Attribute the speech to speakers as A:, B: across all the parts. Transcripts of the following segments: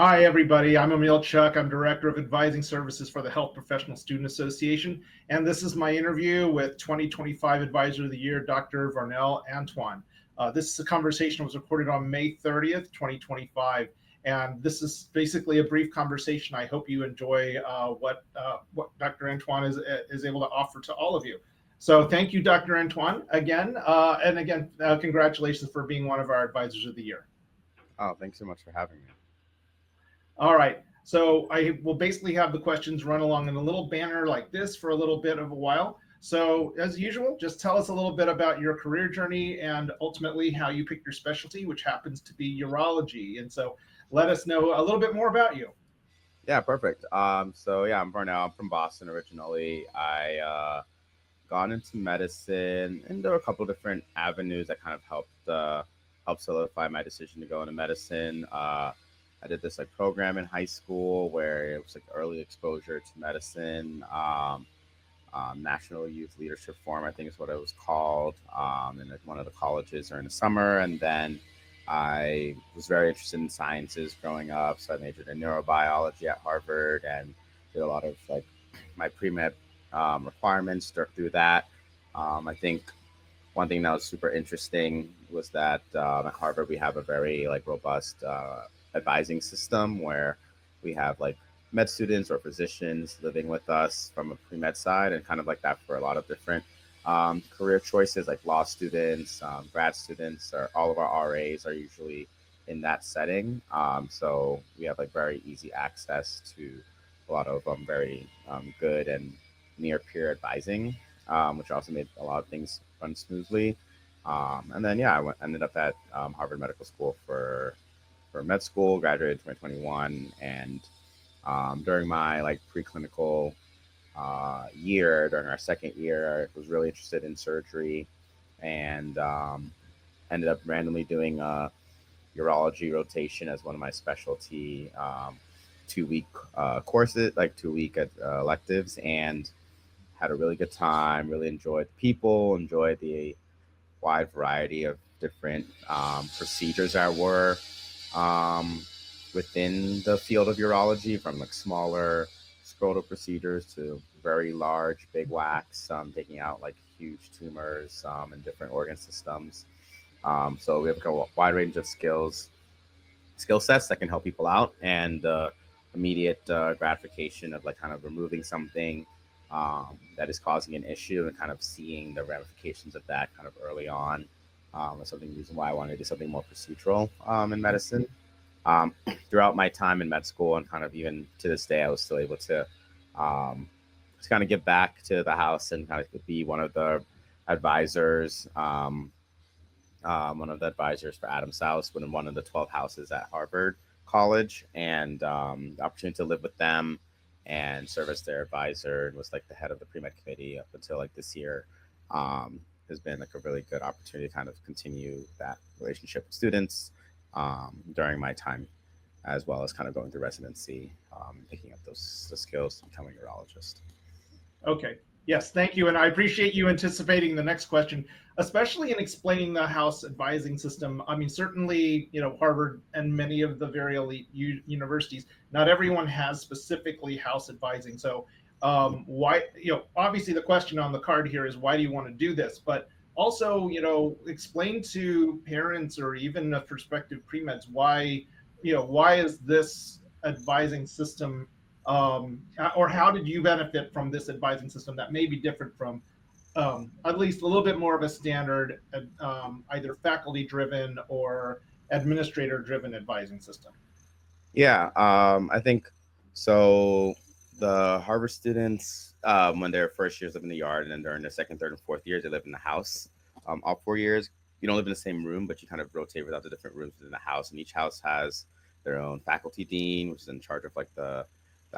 A: Hi, everybody. I'm Emil Chuck. I'm Director of Advising Services for the Health Professional Student Association. And this is my interview with 2025 Advisor of the Year, Dr. Varnel Antoine. This conversation was recorded on May 30th, 2025. And this is basically a brief conversation. I hope you enjoy what Dr. Antoine is able to offer to all of you. So thank you, Dr. Antoine, again. Congratulations for being one of our Advisors of the Year.
B: Oh, thanks so much for having me.
A: All right. So I will basically have the questions run along in a little banner like this for a little bit of a while. So as usual, just tell us a little bit about your career journey and ultimately how you picked your specialty, which happens to be urology. And so let us know a little bit more about you.
B: Yeah, perfect. I'm Varnel. I'm from Boston originally. I got into medicine, and there were a couple of different avenues that kind of helped solidify my decision to go into medicine. I did this like program in high school where it was like early exposure to medicine. National Youth Leadership Forum, I think is what it was called, in like one of the colleges during the summer. And then I was very interested in sciences growing up, so I majored in neurobiology at Harvard and did a lot of like my pre med requirements through that. I think one thing that was super interesting was that at Harvard we have a very like robust advising system where we have like med students or physicians living with us from a pre-med side, and kind of like that for a lot of different career choices like law students, grad students, or all of our RAs are usually in that setting. So we have like very easy access to a lot of very good and near peer advising, which also made a lot of things run smoothly. And then yeah, ended up at Harvard Medical School for med school, graduated in 2021, and during my like preclinical year, during our second year, I was really interested in surgery, and ended up randomly doing a urology rotation as one of my specialty 2 week courses, like 2 week electives, and had a really good time. Really enjoyed the people, enjoyed the wide variety of different procedures that were um, within the field of urology, from like smaller scrotal procedures to very large, big wax, taking out like huge tumors in different organ systems. So we have a wide range of skill sets that can help people out, and immediate gratification of like kind of removing something that is causing an issue and kind of seeing the ramifications of that kind of early on. Was something reason why I wanted to do something more procedural in medicine. Um, Throughout my time in med school, and kind of even to this day, I was still able um, to kind of give back to the house and kind of be advisors. One of the advisors for Adam's House, in one of the 12 houses at Harvard College, and the opportunity to live with them and serve as their advisor, and was like the head of the pre med committee up until like this year. Um, has been like a really good opportunity to kind of continue that relationship with students during my time, as well as kind of going through residency, picking up the skills to become a urologist.
A: Okay. Yes, thank you. And I appreciate you anticipating the next question, especially in explaining the House advising system. I mean, certainly, Harvard and many of the very elite universities, not everyone has specifically House advising. So, why, obviously the question on the card here is why do you want to do this? But also, explain to parents or even prospective pre-meds why is this advising system or how did you benefit from this advising system that may be different from at least a little bit more of a standard either faculty driven or administrator driven advising system?
B: Yeah, I think so. The Harvard students, when they're first years, live in the yard, and then during their second, third, and fourth years, they live in the house. All 4 years, you don't live in the same room, but you kind of rotate without the different rooms within the house, and each house has their own faculty dean, which is in charge of like the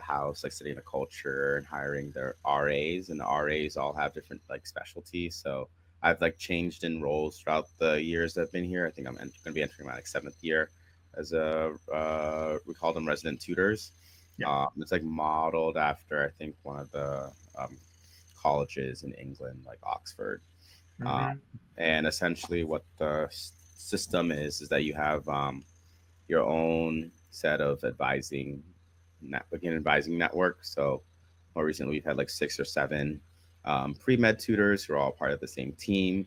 B: house, like setting the culture and hiring their RAs, and the RAs all have different like specialties. So I've like changed in roles throughout the years that I've been here. I think I'm going to be entering my like seventh year as a we call them resident tutors.
A: Yeah.
B: It's like modeled after, I think, one of the colleges in England, like Oxford. Um,
A: Mm-hmm.
B: and essentially, what the system is that you have your own set of advising network. So more recently, we've had like 6 or 7 pre-med tutors who are all part of the same team,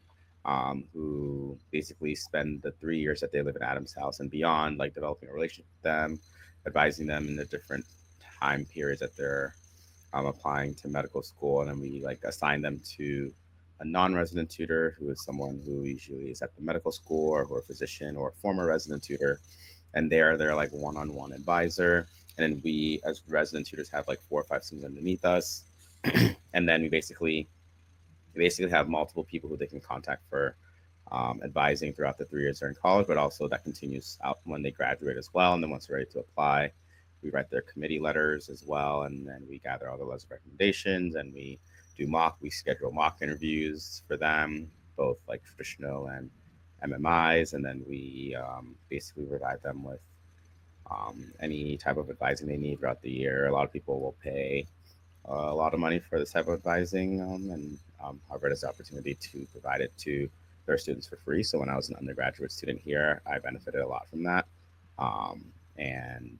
B: who basically spend the 3 years that they live in Adam's house and beyond, like developing a relationship with them, advising them in the different time periods that they're applying to medical school, and then we like assign them to a non-resident tutor who is someone who usually is at the medical school or who are a physician or a former resident tutor, and they're like one-on-one advisor. And then we, as resident tutors, have like 4 or 5 students underneath us, and then we basically have multiple people who they can contact for advising throughout the 3 years they're in college, but also that continues out when they graduate as well. And then once they're ready to apply, we write their committee letters as well, and then we gather all the letters of recommendations, and we schedule mock interviews for them, both like traditional and MMIs, and then we basically provide them with any type of advising they need throughout the year. A lot of people will pay a lot of money for this type of advising, and Harvard has the opportunity to provide it to their students for free. So when I was an undergraduate student here, I benefited a lot from that. And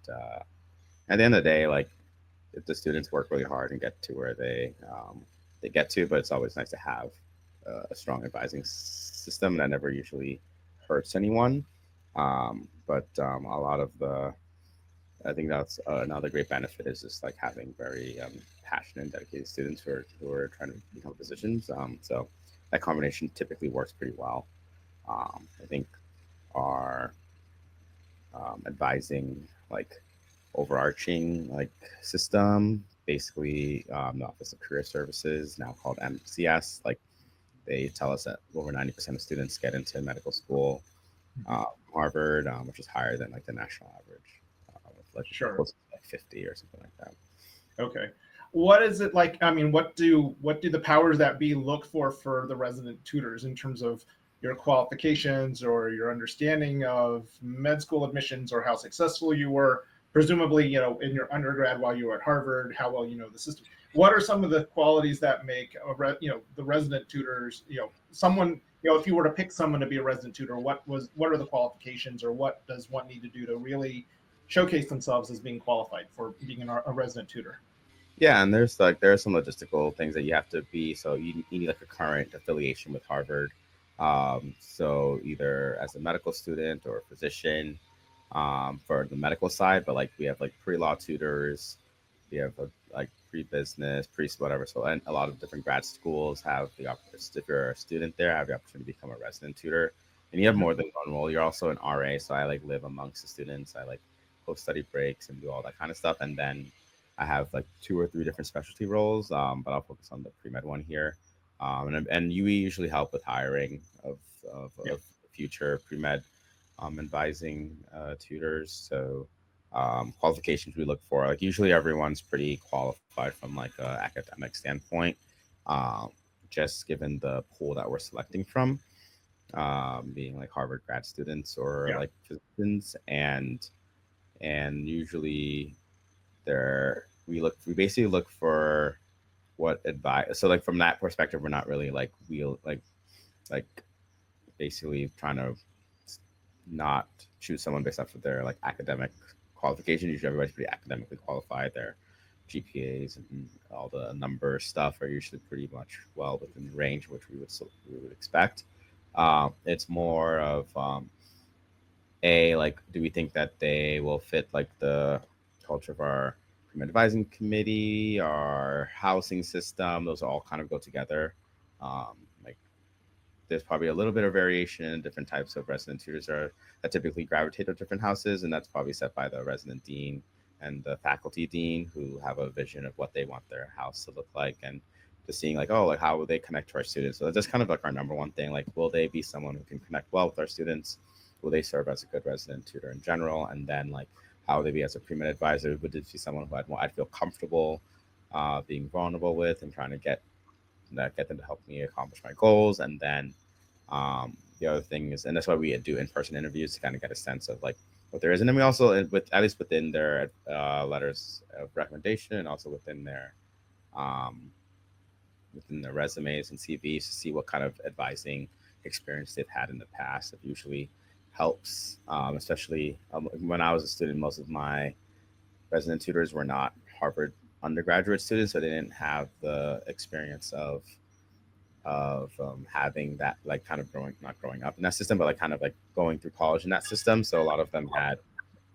B: at the end of the day, like if the students work really hard and get to where they get to, but it's always nice to have a strong advising system that never usually hurts anyone. But a lot of the I think that's another great benefit is just like having very passionate and dedicated students who are trying to become physicians. So that combination typically works pretty well. I think our advising like overarching like system, basically the Office of Career Services, now called MCS, like they tell us that over 90% of students get into medical school, Harvard, which is higher than like the national average, with like
A: Sure.
B: close to like 50 or something like that.
A: Okay. What is it like? I mean, what do the powers that be look for the resident tutors in terms of your qualifications or your understanding of med school admissions or how successful you were, presumably, in your undergrad while you were at Harvard, how well you know the system. What are some of the qualities that make the resident tutors, someone, if you were to pick someone to be a resident tutor, what are the qualifications or what does one need to do to really showcase themselves as being qualified for being a resident tutor?
B: Yeah, and there are some logistical things that you have to be. So you need like a current affiliation with Harvard. So either as a medical student or a physician, for the medical side, but like we have like pre-law tutors, we have like pre-business, pre whatever. So and a lot of different grad schools have the opportunity, if you're a student there, have the opportunity to become a resident tutor, and you have
A: Mhm.
B: more than one role. You're also an RA, so I like live amongst the students. I like host study breaks and do all that kind of stuff, and then I have like 2 or 3 different specialty roles, but I'll focus on the pre-med one here. And you usually help with hiring
A: Yeah.
B: of future pre-med advising tutors. So qualifications we look for, like usually everyone's pretty qualified from like a academic standpoint, um, just given the pool that we're selecting from, being like Harvard grad students or
A: Yeah.
B: like physicians, and usually there we basically look for what advice. So like from that perspective, we're not really like like basically trying to not choose someone based off of their like academic qualifications. Usually everybody's pretty academically qualified. Their GPAs and all the number stuff are usually pretty much well within the range which we would expect. It's more of a like, do we think that they will fit like the culture of our criminal advising committee, our housing system? Those all kind of go together. Like there's probably a little bit of variation in different types of resident tutors that typically gravitate to different houses, and that's probably set by the resident dean and the faculty dean who have a vision of what they want their house to look like, and just seeing like, oh, like how will they connect to our students. So that's kind of like our number one thing, like will they be someone who can connect well with our students, will they serve as a good resident tutor in general, and then like how will they be as a pre-med advisor, would it be someone who I'd feel comfortable being vulnerable with and trying to get them to help me accomplish my goals. And then the other thing is, and that's why we do in-person interviews to kind of get a sense of like what there is. And then we also, with at least within their letters of recommendation and also um, within their resumes and CVs, to see what kind of advising experience they've had in the past. If usually helps, especially when I was a student. Most of my resident tutors were not Harvard undergraduate students, so they didn't have the experience of having that, like, kind of growing, not growing up in that system, but like kind of like going through college in that system. So a lot of them had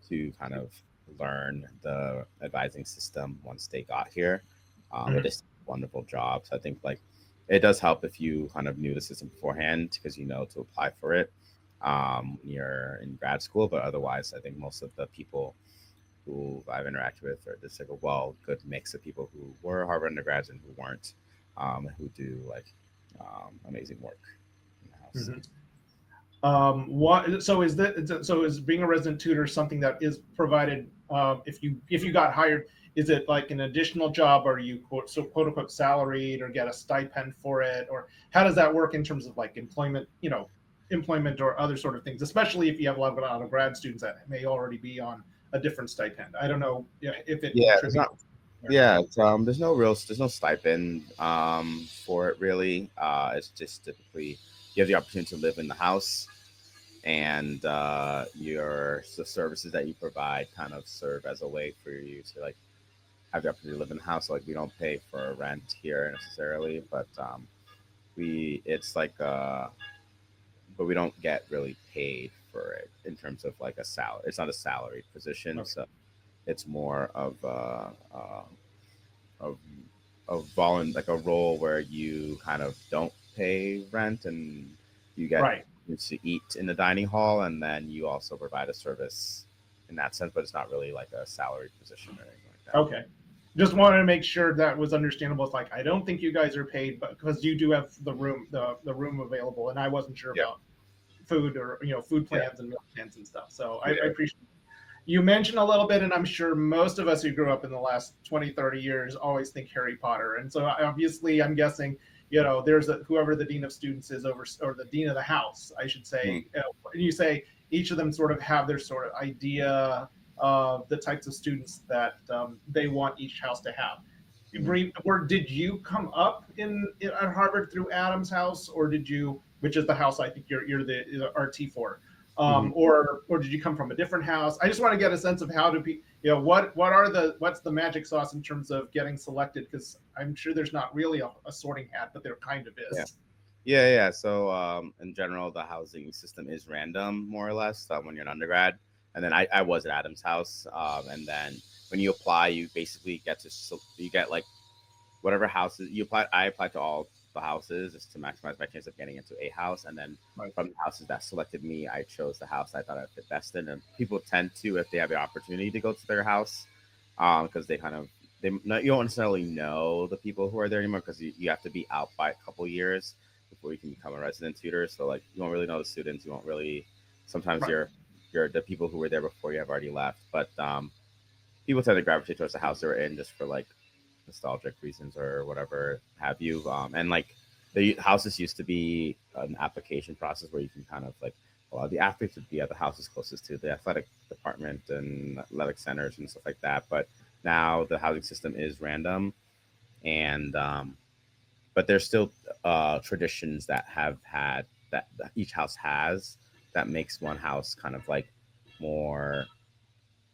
B: to kind of learn the advising system once they got here. But
A: Mhm.
B: it's a wonderful job. So I think like it does help if you kind of knew the system beforehand because you know to apply for it when you're in grad school. But otherwise, I think most of the people who I've interacted with are just like a good mix of people who were Harvard undergrads and who weren't, who do like amazing work in the house.
A: Mhm. What so is that so is being a resident tutor something that is provided if you got hired? Is it like an additional job? Or are you quote unquote salaried or get a stipend for it? Or how does that work in terms of like employment, employment or other sort of things, especially if you have a lot of grad students that may already be on a different stipend? I don't know, if it
B: Yeah, it's
A: contributes
B: not.
A: or not.
B: Yeah, there's no stipend for it really. It's just typically you have the opportunity to live in the house, and the services that you provide kind of serve as a way for you to like have the opportunity to live in the house. So, like we don't pay for rent here necessarily, but we it's like but we don't get really paid for it in terms of like a salary. It's not a salaried position,
A: Okay.
B: so it's more of like a role where you kind of don't pay rent and you get
A: Right.
B: to eat in the dining hall, and then you also provide a service in that sense, but it's not really like a salaried position or anything like that.
A: Okay. Just wanted to make sure that was understandable. It's like I don't think you guys are paid, but because you do have the room available, and I wasn't sure
B: Yeah,
A: about food or food
B: yeah,
A: plans and meal plans and stuff. So I
B: yeah.
A: appreciate it. You mentioned a little bit, and I'm sure most of us who grew up in the last 20, 30 years always think Harry Potter. And so obviously, I'm guessing, there's whoever the dean of students is over, or the dean of the house, I should
B: Mhm.
A: say. And you say each of them sort of have their sort of idea of the types of students that they want each house to have.
B: Mhm.
A: Did you come up at Harvard through Adams House, or did you, which is the house I think you're the RT for,
B: Mhm.
A: or did you come from a different house? I just want to get a sense of how to be, what's the magic sauce in terms of getting selected? Because I'm sure there's not really a sorting hat, but there kind of
B: Yeah.
A: is.
B: Yeah. So, in general, the housing system is random, more or less, when you're an undergrad. And then I was at Adams House, and then when you apply, you basically you get like whatever houses you apply. I applied to all the houses just to maximize my chance of getting into a house. And then
A: Right.
B: from the houses that selected me, I chose the house I thought I fit best in. And people tend to, if they have the opportunity to go to their house, because they kind of you don't necessarily know the people who are there anymore because you have to be out by a couple years before you can become a resident tutor. So like you don't really know the students. You won't really. Sometimes
A: Right.
B: you're the people who were there before you have already left. But people tend to gravitate towards the house they're in just for like nostalgic reasons or whatever have you. And like the houses used to be an application process where you can kind of like a lot of the athletes would be at the houses closest to the athletic department and athletic centers and stuff like that. But now the housing system is random, and but there's still traditions that have had that each house has that makes one house kind of like more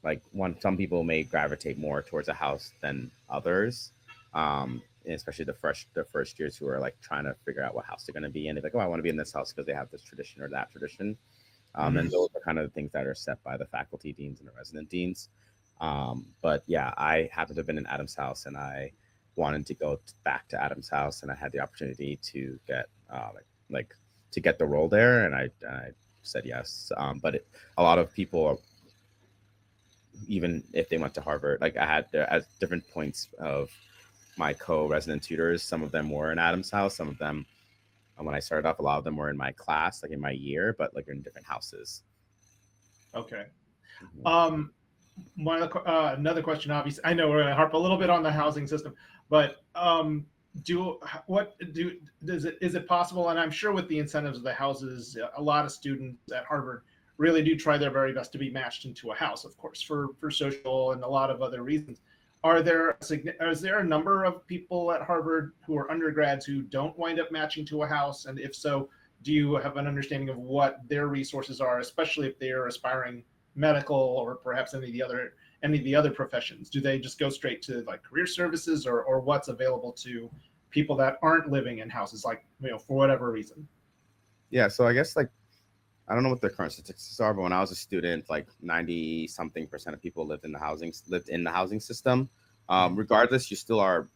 B: like one some people may gravitate more towards a house than others, and especially the first years who are like trying to figure out what house they're going to be in. They're like, oh, I want to be in this house because they have this tradition or that tradition. And
A: Mhm.
B: those are kind of the things that are set by the faculty deans and the resident deans. But yeah, I happened to have been in Adam's house, and I wanted to go back to Adam's house, and I had the opportunity to get like to get the role there, and I said yes. But a lot of people, even if they went to Harvard, like I had at different points of my co-resident tutors, some of them were in Adam's house, some of them when I started off, a lot of them were in my class, like in my year, but like in different houses.
A: Okay.
B: Mhm.
A: Um, another question. Obviously, I know we're going to harp a little bit on the housing system, but do what do does it is it possible? And I'm sure with the incentives of the houses, a lot of students at Harvard really do try their very best to be matched into a house, of course, for social and a lot of other reasons. Is there a number of people at Harvard who are undergrads who don't wind up matching to a house? And if so, do you have an understanding of what their resources are, especially if they are aspiring medical or perhaps any of the other professions? Do they just go straight to like career services, or what's available to people that aren't living in houses, like, for whatever reason?
B: Yeah, so I guess like I don't know what the current statistics are, but when I was a student, like 90 something percent of people lived in the housing system.
A: Mhm.
B: Regardless, you still are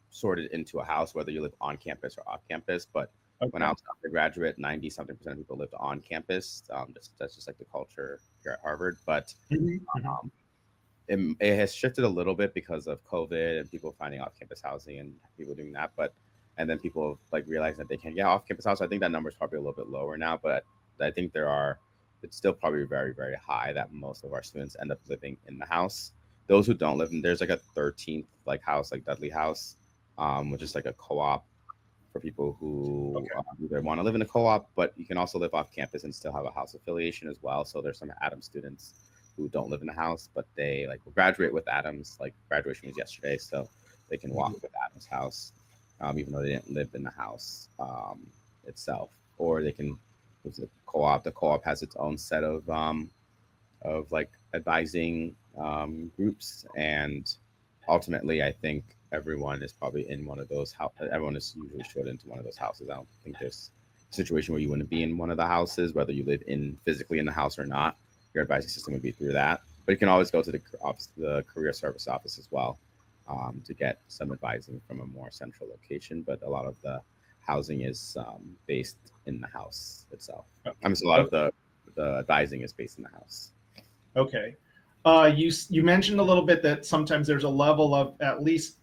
B: sorted into a house, whether you live on campus or off campus. But when I
A: Okay.
B: was an undergraduate, 90 something percent of people lived on campus. That's just like the culture here at Harvard. But
A: Mhm, mhm.
B: um, it has shifted a little bit because of COVID and people finding off campus housing and people doing that. But and then people like realizing that they can get off campus housing. I think that number is probably a little bit lower now, but I think it's still probably very, very high that most of our students end up living in the house. Those who don't live in, there's like a 13th like house, like Dudley House, which is like a co-op for people who
A: Okay.
B: either want to live in a co-op, but you can also live off campus and still have a house affiliation as well. So there's some Adams students who don't live in the house, but they like will graduate with Adams. Like graduation was yesterday, so they can walk
A: Mhm.
B: with Adams House, even though they didn't live in the house itself. Or they can with the co-op. The co-op has its own set of like advising groups, and ultimately I think everyone is probably in one of those everyone is usually short into one of those houses. I don't think there's a situation where you wouldn't be in one of the houses, whether you live in physically in the house or not. Your advising system would be through that, but you can always go to the career service office as well, to get some advising from a more central location. But a lot of the housing is based in the house itself. I mean, so a lot of
A: Okay.
B: the advising is based in the house.
A: Okay. You mentioned a little bit that sometimes there's a level of, at least,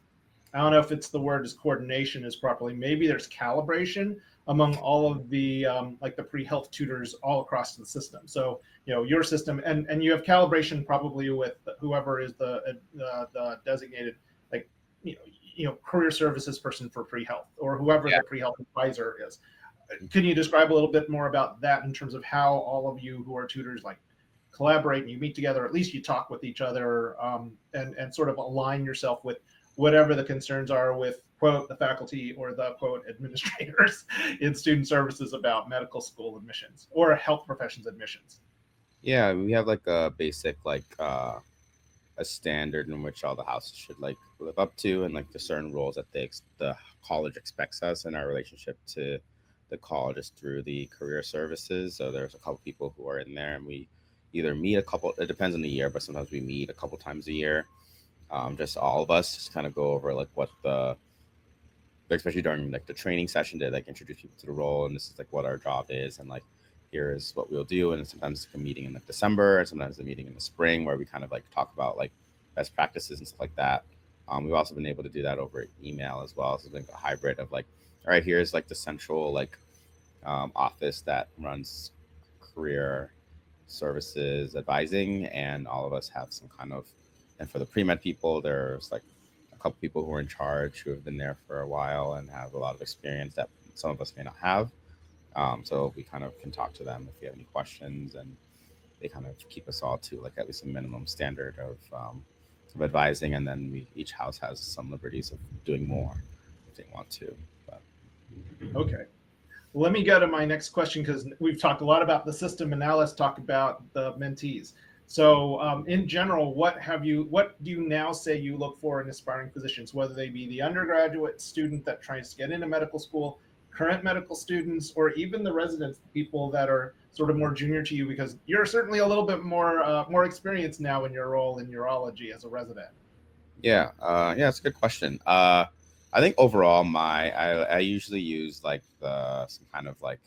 A: I don't know if it's the word is coordination is properly. Maybe there's calibration among all of the like the pre-health tutors all across the system. So your system, and you have calibration probably with whoever is the designated, like, career services person for pre-health, or whoever
B: Yeah.
A: the pre-health advisor is. Can you describe a little bit more about that in terms of how all of you who are tutors like collaborate and you meet together? At least you talk with each other, and sort of align yourself with whatever the concerns are with, quote, the faculty or the, quote, administrators in student services about medical school admissions or health professions admissions.
B: Yeah, we have like a basic like a standard in which all the houses should like live up to, and like the certain rules that the college expects us, and our relationship to the college is through the career services. So there's a couple people who are in there, and we either meet a couple. It depends on the year, but sometimes we meet a couple times a year. Just all of us, just kind of go over like what the especially during like the training session to like introduce people to the role, and this is like what our job is, and like here is what we'll do. And sometimes it's a meeting in like December, and sometimes a meeting in the spring where we kind of like talk about like best practices and stuff like that. We've also been able to do that over email as well. So it's like a hybrid of like, all right, here's like the central like office that runs career services advising, and all of us have some kind of. And for the pre med people, there's like a couple people who are in charge who have been there for a while and have a lot of experience that some of us may not have. So we kind of can talk to them if we have any questions, and they kind of keep us all to like at least a minimum standard of advising, and then each house has some liberties of doing more if they want to. But
A: Okay. Let me go to my next question, because we've talked a lot about the system, and now let's talk about the mentees. So, in general, what do you now say you look for in aspiring physicians, whether they be the undergraduate student that tries to get into medical school, current medical students, or even the residents, people that are sort of more junior to you, because you're certainly a little bit more experienced now in your role in urology as a resident.
B: yeah, it's a good question. I think overall, I usually use like the some kind of like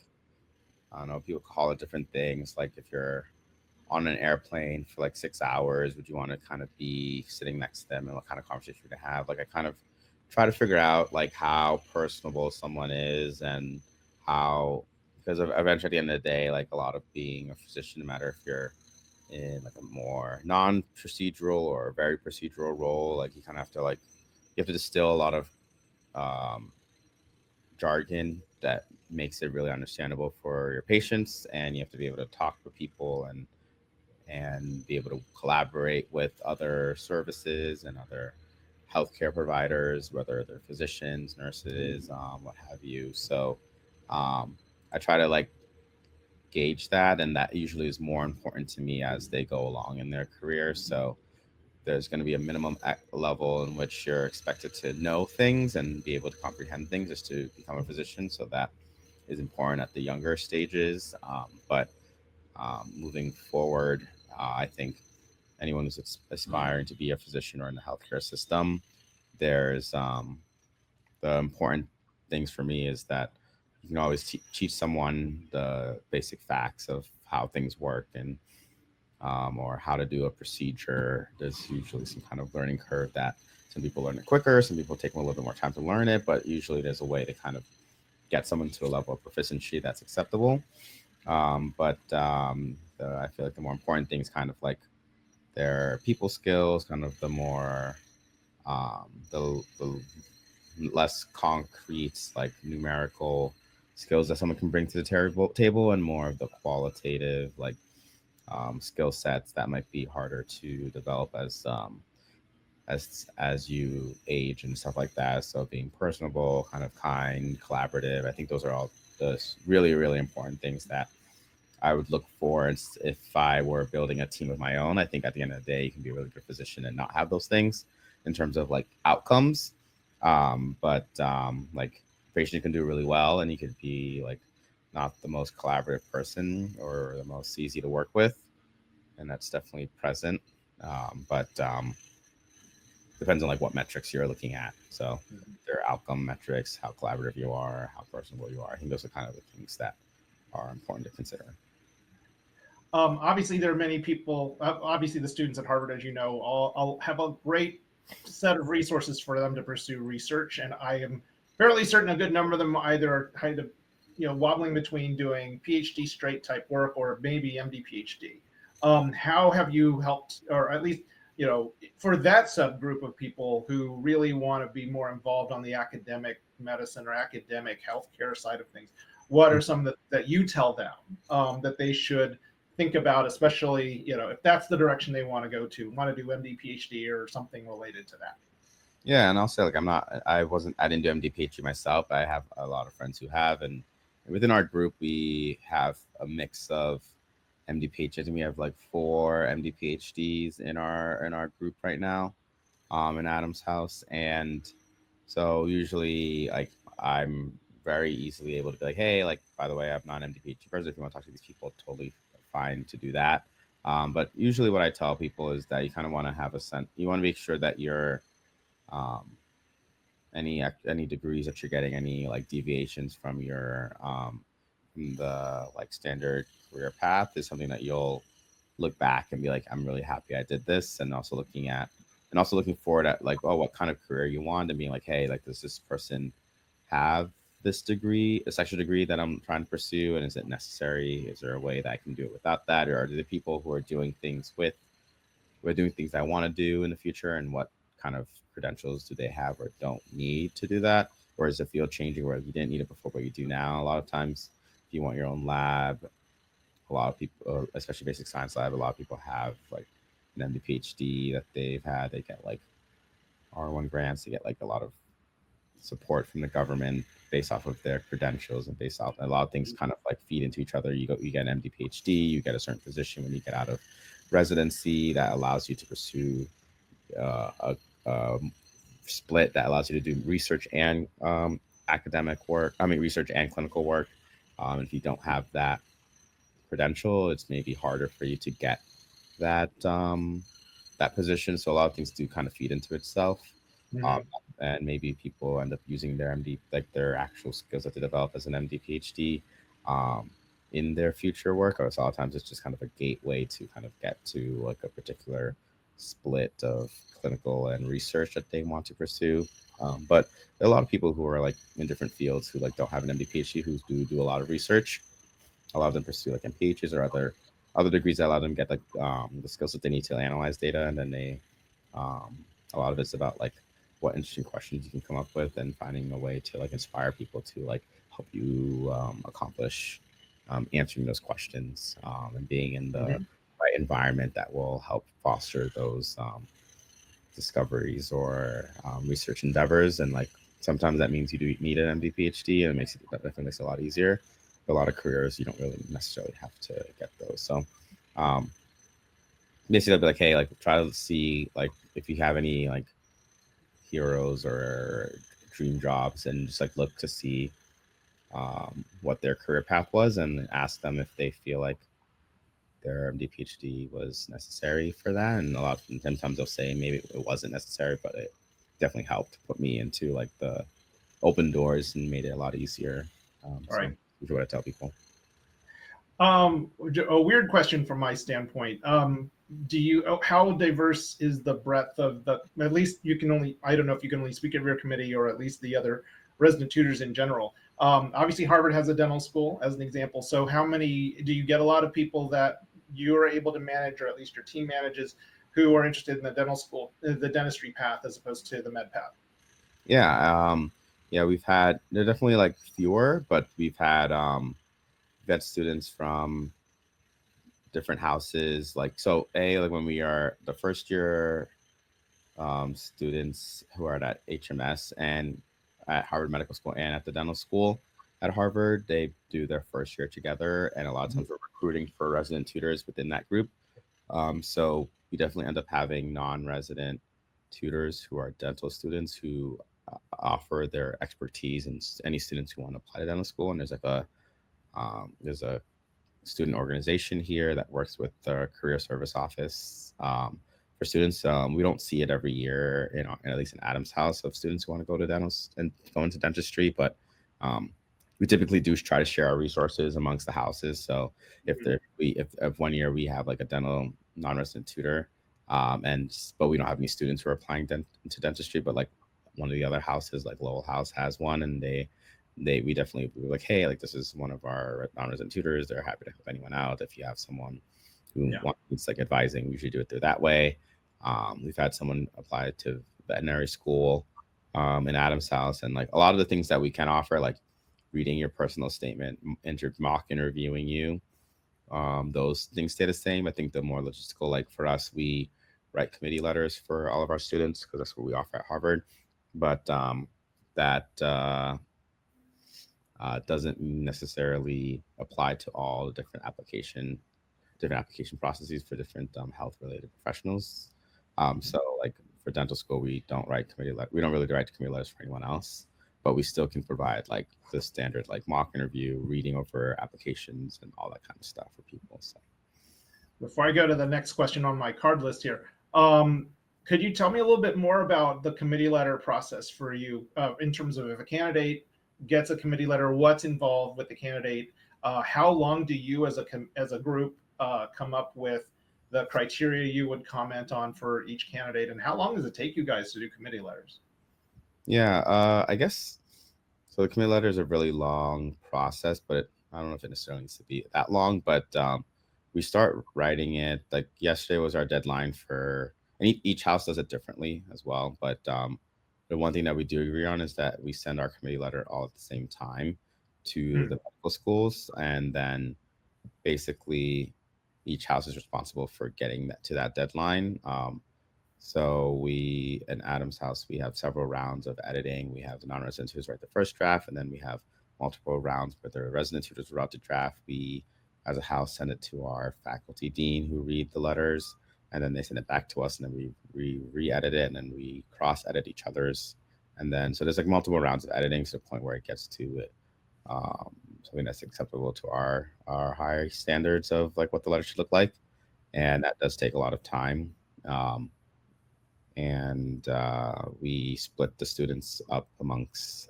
B: I don't know, people call it different things. Like if you're on an airplane for like 6 hours, would you want to kind of be sitting next to them and what kind of conversation you're gonna have? Like I kind of try to figure out like how personable someone is, and how because eventually at the end of the day, like a lot of being a physician, no matter if you're in like a more non-procedural or a very procedural role, like you kind of have to like you have to distill a lot of um, jargon that makes it really understandable for your patients, and you have to be able to talk with people and be able to collaborate with other services and other healthcare providers, whether they're physicians, nurses, what have you. So um, I try to like gauge that, and that usually is more important to me as they go along in their career. So there's going to be a minimum level in which you're expected to know things and be able to comprehend things just to become a physician. So that is important at the younger stages. But moving forward, I think anyone who's aspiring to be a physician or in the healthcare system, there's the important things for me is that you can always teach someone the basic facts of how things work and or how to do a procedure. There's usually some kind of learning curve that some people learn it quicker, some people take a little bit more time to learn it, but usually there's a way to kind of get someone to a level of proficiency that's acceptable. But I feel like the more important things, kind of like their people skills, kind of the more the less concrete, like numerical skills that someone can bring to the table, and more of the qualitative, like skill sets that might be harder to develop as you age and stuff like that. So being personable, kind of kind, collaborative. I think those are all the really important things that I would look for if I were building a team of my own. I think at the end of the day, you can be a really good physician and not have those things in terms of like outcomes. But like patient can do really well, and you could be like not the most collaborative person or the most easy to work with, and that's definitely present. But depends on like what metrics you're looking at. So there are outcome metrics, how collaborative you are, how personable you are. I think those are kind of the things that are important to consider.
A: Obviously, there are many people. Obviously, the students at Harvard, as you know, all have a great set of resources for them to pursue research, and I am fairly certain a good number of them either are kind of, wobbling between doing PhD straight type work or maybe MD PhD. How have you helped, or at least, for that subgroup of people who really want to be more involved on the academic medicine or academic healthcare side of things? What are some that you tell them that they should think about, especially if that's the direction they want to go to, want to do MD PhD or something related to that?
B: Yeah, and I'll say like I didn't do MD PhD myself. I have a lot of friends who have, and within our group we have a mix of MD PhDs. I think we have like four MD PhDs in our group right now, in Adam's house, and so usually like I'm very easily able to be like, hey, like by the way, I'm not an MD PhD person. If you want to talk to these people, totally fine to do that. But usually what I tell people is that you kind of want to have a sense. You want to make sure that you're um, any degrees that you're getting, any like deviations from the like standard career path is something that you'll look back and be like, I'm really happy I did this. And also looking forward at like, oh, what kind of career you want, and being like, hey, like does this person have this degree, this extra degree that I'm trying to pursue, and is it necessary? Is there a way that I can do it without that? Or are there people who are doing things I want to do in the future, and what kind of credentials do they have or don't need to do that? Or is the field changing where you didn't need it before, but you do now? A lot of times, if you want your own lab, a lot of people, especially basic science lab, a lot of people have like an MD PhD that they've had. They get like R1 grants. They get like a lot of support from the government based off of their credentials, and based off a lot of things kind of like feed into each other. You get an MD PhD, you get a certain position when you get out of residency that allows you to pursue a split that allows you to do research and academic work. I mean, research and clinical work. If you don't have that credential, it's maybe harder for you to get that position. So a lot of things do kind of feed into itself.
A: Mm-hmm.
B: Um, and maybe people end up using their MD, like their actual skills that they develop as an MD PhD, um, in their future work. Or so a lot of times it's just kind of a gateway to kind of get to like a particular split of clinical and research that they want to pursue. But there are a lot of people who are like in different fields who like don't have an MD PhD who do a lot of research. A lot of them pursue like MPHs or other degrees that allow them to get like the skills that they need to analyze data, and then um, a lot of it's about like what interesting questions you can come up with, and finding a way to like inspire people to like help you accomplish answering those questions, and being in the
A: Mm-hmm.
B: right environment that will help foster those discoveries or research endeavors. And like sometimes that means you do need an MD PhD, and it definitely makes it a lot easier. a lot of careers, you don't really necessarily have to get those. So um, basically, I'll be like, hey, like try to see like if you have any like heroes or dream jobs, and just like look to see what their career path was, and ask them if they feel like their MD PhD was necessary for that. And a lot of sometimes they'll say maybe it wasn't necessary, but it definitely helped put me into like the open doors and made it a lot easier.
A: All
B: So
A: right.
B: usually what I tell people.
A: A weird question from my standpoint. How diverse is the breadth of the, at least you can only, I don't know if you can only speak of your committee or at least the other resident tutors in general. Obviously Harvard has a dental school as an example. So how many, do you get a lot of people that you are able to manage, or at least your team manages, who are interested in the dental school, the dentistry path as opposed to the med path?
B: Yeah. Yeah, they're definitely like fewer, but we've had students from different houses. Like, so like when we are the first year students who are at HMS and at Harvard Medical School and at the dental school at Harvard, they do their first year together. And a lot of times we're recruiting for resident tutors within that group. So we definitely end up having non-resident tutors who are dental students who offer their expertise, and any students who want to apply to dental school. And there's a student organization here that works with the career service office for students. We don't see it every year, at least in Adam's house, of students who want to go to dental and go into dentistry, but we typically do try to share our resources amongst the houses. So if one year we have like a dental non-resident tutor, but we don't have any students who are applying into dentistry, but like one of the other houses, like Lowell House, has one, and we definitely were like, hey, like this is one of our non-resident tutors. They're happy to help anyone out. If you have someone who wants like advising, we usually do it through that way. We've had someone apply to veterinary school in Adam's house, and like a lot of the things that we can offer, like reading your personal statement, mock interviewing you, those things stay the same. I think the more logistical, like for us, we write committee letters for all of our students because that's what we offer at Harvard. But that doesn't necessarily apply to all the different application processes for different health related professionals. So like for dental school, we don't write we don't really write committee letters for anyone else, but we still can provide like the standard like mock interview, reading over applications, and all that kind of stuff for people. So
A: Before I go to the next question on my card list here, could you tell me a little bit more about the committee letter process for you in terms of if a candidate gets a committee letter, what's involved with the candidate? How long do you as a group come up with the criteria you would comment on for each candidate, and how long does it take you guys to do committee letters?
B: yeah, I guess so. The committee letter is a really long process, but I don't know if it necessarily needs to be that long. But we start writing it like yesterday was our deadline for, and each house does it differently as well. But the one thing that we do agree on is that we send our committee letter all at the same time to the medical schools, and then basically each house is responsible for getting that to that deadline. So we, in Adam's house, we have several rounds of editing. We have the non-resident tutors write the first draft, and then we have multiple rounds where the resident tutors write the draft. We, as a house, send it to our faculty dean who read the letters, and then they send it back to us, and then we re-edit it, and then we cross-edit each other's. And then, so there's like multiple rounds of editing to the point where it gets to it. Something that's acceptable to our high standards of like what the letter should look like. And that does take a lot of time. And we split the students up amongst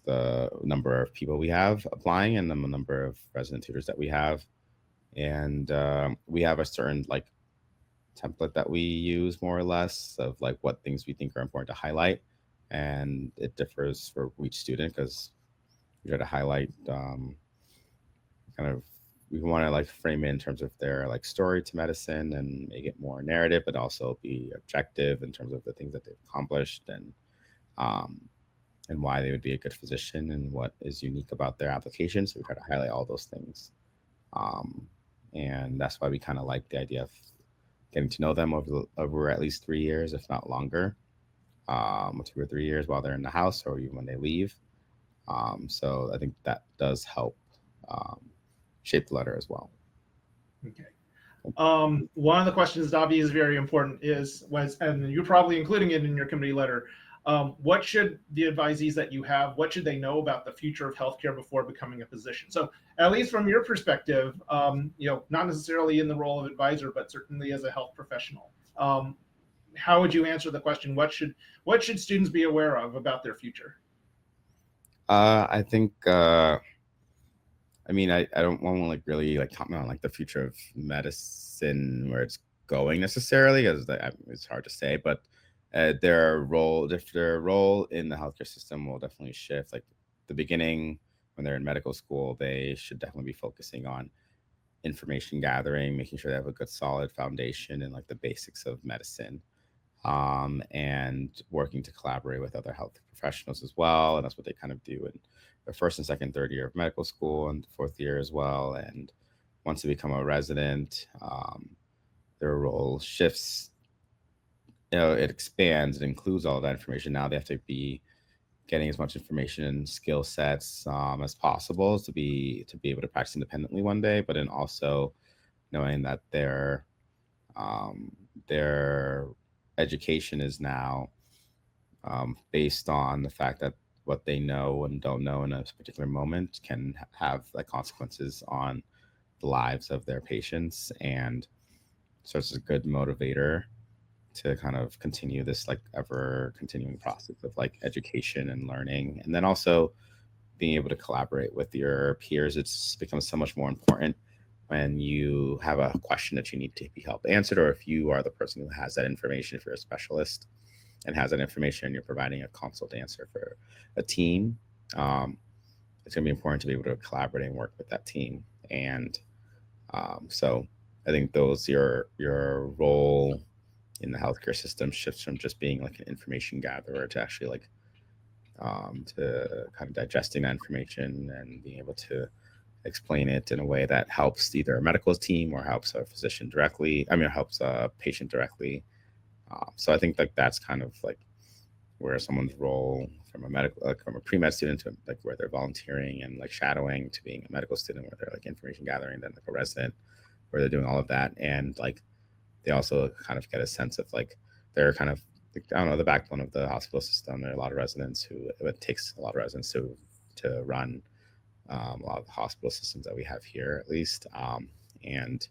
B: the number of people we have applying and the number of resident tutors that we have. And we have a certain like template that we use more or less of like what things we think are important to highlight. And it differs for each student because we try to highlight kind of, we want to like frame it in terms of their like story to medicine and make it more narrative, but also be objective in terms of the things that they've accomplished and why they would be a good physician and what is unique about their application. So we try to highlight all those things. And that's why we kind of like the idea of getting to know them over at least 3 years, if not longer, 2 or 3 years while they're in the house or even when they leave. So I think that does help um, shape the letter as well.
A: Okay. One of the questions that obviously is very important and you're probably including it in your committee letter. What should the advisees that you have, what should they know about the future of healthcare before becoming a physician? So, at least from your perspective, not necessarily in the role of advisor, but certainly as a health professional, how would you answer the question? What should students be aware of about their future?
B: I think I mean, I don't want to like really like comment on like the future of medicine where it's going necessarily, because it's hard to say. But their role in the healthcare system will definitely shift. Like the beginning, when they're in medical school, they should definitely be focusing on information gathering, making sure they have a good solid foundation in like the basics of medicine, and working to collaborate with other health professionals as well. And that's what they kind of do in their first and second, third year of medical school, and fourth year as well. And once they become a resident, their role shifts. It expands. It includes all that information. Now they have to be getting as much information and skill sets as possible to be able to practice independently one day. But then also knowing that their education is now based on the fact that what they know and don't know in a particular moment can have like consequences on the lives of their patients. And so it's a good motivator to kind of continue this like ever continuing process of like education and learning. And then also being able to collaborate with your peers. It's becomes so much more important when you have a question that you need to be helped answered, or if you are the person who has that information, if you're a specialist and has that information and you're providing a consult answer for a team. um, it's going to be important to be able to collaborate and work with that team. And so I think those your role in the healthcare system shifts from just being like an information gatherer to actually like to kind of digesting that information and being able to explain it in a way that helps either a medical team or helps a physician directly. I mean, helps a patient directly. So I think like that's kind of like where someone's role from a medical, like from a pre-med student to like where they're volunteering and like shadowing, to being a medical student where they're like information gathering, then like a resident where they're doing all of that. And like they also kind of get a sense of like they're kind of, I don't know, the backbone of the hospital system. There are a lot of residents who, it takes a lot of residents to run a lot of the hospital systems that we have here, at least, and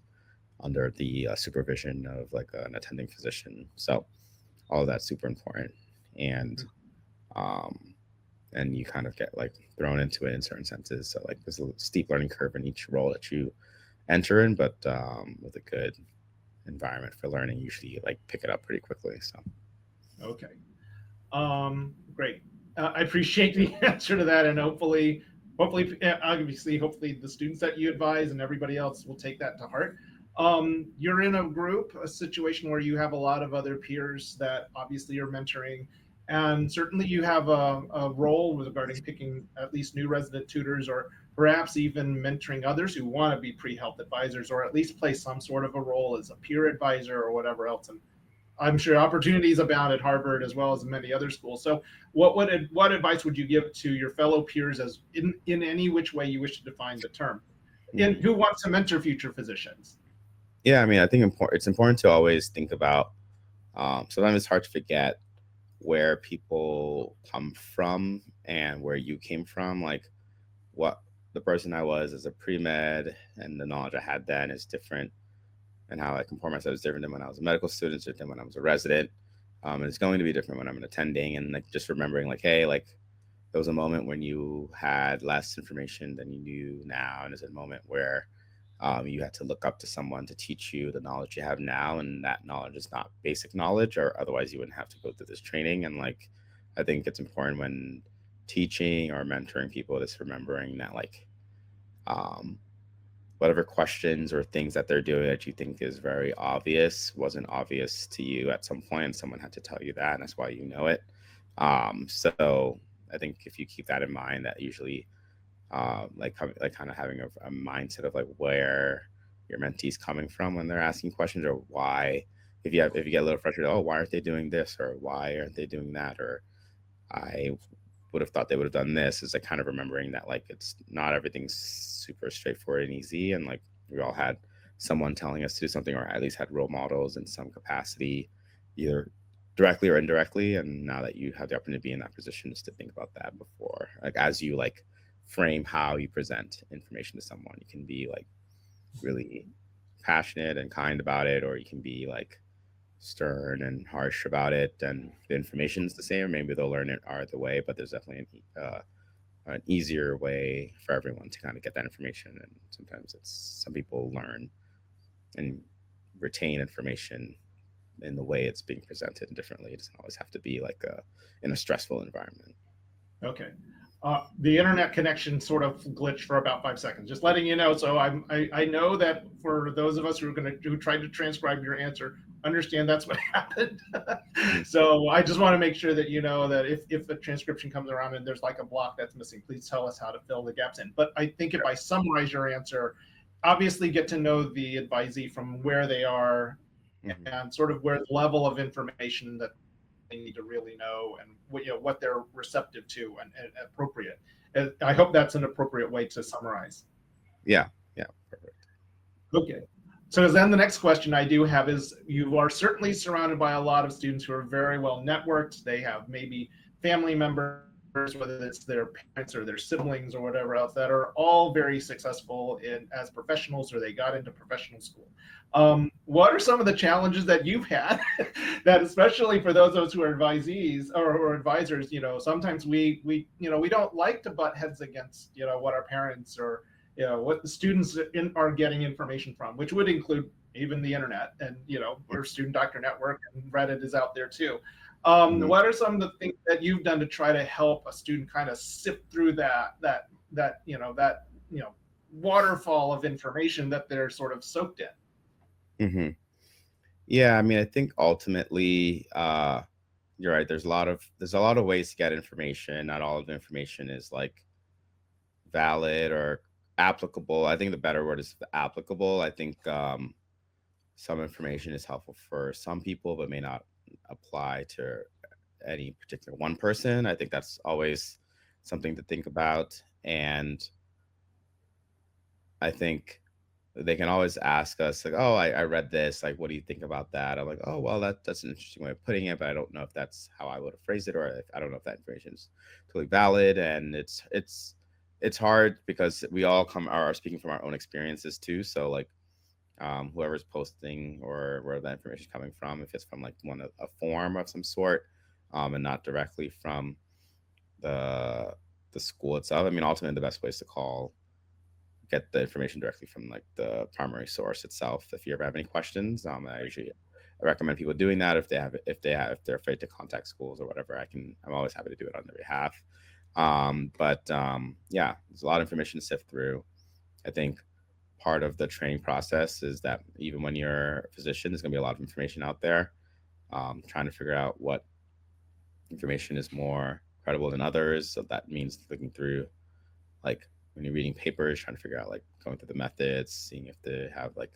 B: under the supervision of like an attending physician. So all of that's super important. And um, and you kind of get like thrown into it in certain senses. So like there's a steep learning curve in each role that you enter in, but with a good environment for learning, usually you like pick it up pretty quickly. So
A: Okay. Great. I appreciate the answer to that, and hopefully, the students that you advise and everybody else will take that to heart. You're in a group, a situation where you have a lot of other peers that obviously you're mentoring, and certainly you have a role regarding picking at least new resident tutors, or perhaps even mentoring others who want to be pre-health advisors, or at least play some sort of a role as a peer advisor or whatever else. And I'm sure opportunities abound at Harvard as well as many other schools. So, what advice would you give to your fellow peers, as in any which way you wish to define the term, in
B: mhm.
A: who wants to mentor future physicians?
B: Yeah, I mean, I think it's important to always think about. Sometimes it's hard to forget where people come from and where you came from. Like what the person I was as a pre med and the knowledge I had then is different, and how I comport myself is different than when I was a medical student, different than when I was a resident. And it's going to be different when I'm an attending. And like just remembering, like, hey, like there was a moment when you had less information than you knew now, and there's a moment where you had to look up to someone to teach you the knowledge you have now, and that knowledge is not basic knowledge, or otherwise you wouldn't have to go through this training. And like, I think it's important when teaching or mentoring people, just remembering that like um, whatever questions or things that they're doing that you think is very obvious wasn't obvious to you at some point, and someone had to tell you that, and that's why you know it. So I think if you keep that in mind, that usually like kind of having a mindset of like where your mentee's coming from when they're asking questions, or why, if you get a little frustrated, oh, why aren't they doing this, or why aren't they doing that, or I would have thought they would have done this, is like kind of remembering that like it's not everything's super straightforward and easy, and like we all had someone telling us to do something, or at least had role models in some capacity, either directly or indirectly. And now that you have the opportunity to be in that position, just to think about that before, like as you like frame how you present information to someone, you can be like really passionate and kind about it, or you can be like stern and harsh about it, and the information's the same. Maybe they'll learn it either way, but there's definitely an easier way for everyone to kind of get that information. And sometimes it's some people learn and retain information in the way it's being presented differently. It doesn't always have to be like in a stressful environment.
A: Okay. The internet connection sort of glitched for about 5 seconds. Just letting you know. So I know that for those of us who tried to transcribe your answer, understand that's what happened. So I just want to make sure that you know that if the transcription comes around and there's like a block that's missing, please tell us how to fill the gaps in. But I think if I summarize your answer, obviously get to know the advisee from where they are and sort of where the level of information that they need to really know, and what they're receptive to and appropriate. And I hope that's an appropriate way to summarize.
B: Yeah, perfect.
A: Okay. So then the next question I do have is, you are certainly surrounded by a lot of students who are very well networked. They have maybe family members, whether it's their parents or their siblings or whatever else, that are all very successful as professionals, or they got into professional school. What are some of the challenges that you've had that, especially for those of us who are advisees or advisors, sometimes we don't like to butt heads against, what our parents or, what the students are getting information from, which would include even the internet, and, our Student Doctor Network and Reddit is out there too. What are some of the things that you've done to try to help a student kind of sift through that waterfall of information that they're sort of soaked in?
B: Yeah, I mean, I think ultimately, you're right. There's a lot of ways to get information. Not all of the information is like valid or applicable. I think the better word is applicable. I think some information is helpful for some people, but may not apply to any particular one person. I think that's always something to think about. And I think they can always ask us like, oh, I read this, like, what do you think about that? I'm like, oh, well, that's an interesting way of putting it, but I don't know if that's how I would have phrased it, or if, I don't know if that information is totally valid. And it's hard because we all are speaking from our own experiences too. So like, whoever's posting or where that information is coming from, if it's from like a form of some sort, and not directly from the school itself. I mean, ultimately the best place to get the information directly from like the primary source itself. If you ever have any questions, I recommend people doing that. If they're afraid to contact schools or whatever, I'm always happy to do it on their behalf. Yeah, there's a lot of information to sift through. I think part of the training process is that even when you're a physician, there's going to be a lot of information out there. Trying to figure out what information is more credible than others. So that means looking through, like when you're reading papers, trying to figure out, like, going through the methods, seeing if they have like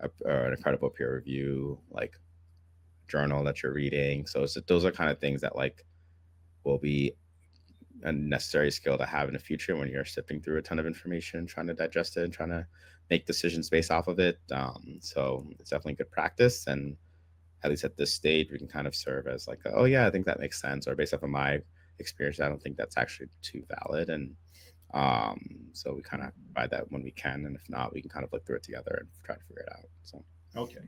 B: an incredible peer review, like journal that you're reading. So those are kind of things that like will be a necessary skill to have in the future when you're sifting through a ton of information, trying to digest it and trying to make decisions based off of it. So it's definitely good practice. And at least at this stage, we can kind of serve as like, oh yeah, I think that makes sense. Or based off of my experience, I don't think that's actually too valid. And so we kind of provide that when we can. And if not, we can kind of look through it together and try to figure it out. So.
A: Okay.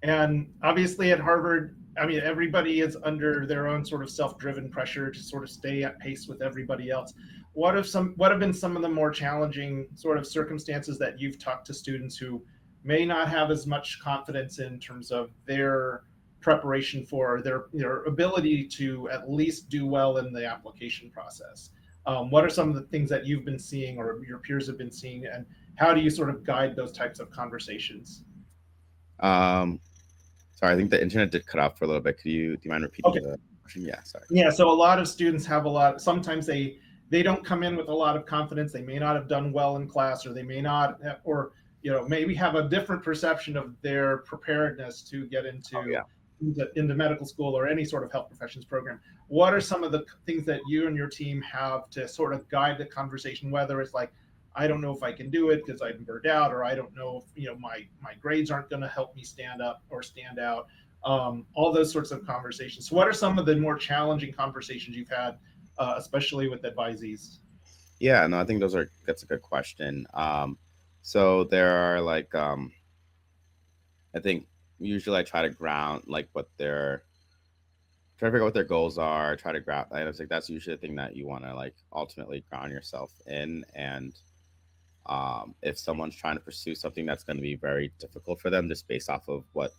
A: And obviously at Harvard, I mean, everybody is under their own sort of self-driven pressure to sort of stay at pace with everybody else. What have been some of the more challenging sort of circumstances that you've talked to students who may not have as much confidence in terms of their preparation for their ability to at least do well in the application process? What are some of the things that you've been seeing or your peers have been seeing, and how do you sort of guide those types of conversations?
B: Sorry, I think the internet did cut off for a little bit. Do you mind repeating the question? Yeah, sorry.
A: Yeah, so a lot of students have sometimes they don't come in with a lot of confidence. They may not have done well in class, or they may not, or maybe have a different perception of their preparedness to get into into medical school or any sort of health professions program, what are some of the things that you and your team have to sort of guide the conversation, whether it's like, I don't know if I can do it because I'm burned out, or I don't know if my grades aren't going to help me stand up or stand out, all those sorts of conversations. So what are some of the more challenging conversations you've had, especially with advisees?
B: Yeah, no, I think that's a good question. So there are like I think usually I try to ground like what their try to figure out what their goals are, try to ground. I was like that's usually the thing that you want to like ultimately ground yourself in. And if someone's trying to pursue something that's going to be very difficult for them, just based off of what